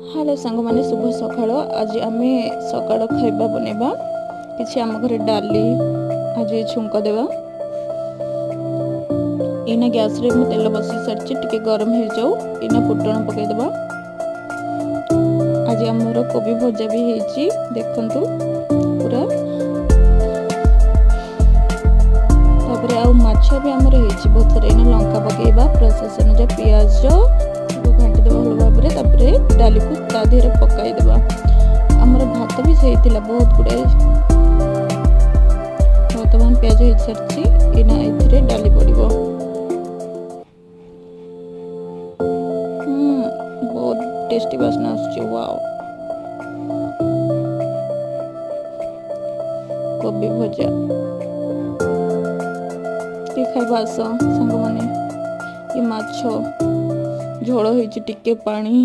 Hello सांग मैंने शुभ सकाळ। आज आम सकाळ खाइबा बनैबा किसी आम घर डाली आज छुंक देवा। इना गैस रे मु तेल बसी सारी टिके गरम हो जाऊ इना फुटण पकईदेवा। आज आमर कोबी भजा भी होती देखंतु पूरा तापर आ माछ भी आमर होती बहुत सारा। इना लंका पकईबा प्रोसेस अनुसार पियाज घाटी देवा भल भाव में तापर डाली को ता देहरे पकईदेवा। आमर भात भी सही बहुत गुड़ाए बर्तमान पियाज हो सारी इना ए डाली पड़ो। बहुत टेस्टी बास्ना आसुची। वाओ कोबी भजा टे खाइबा आस सांग माने। ये माछ झोल होइची टिके पानी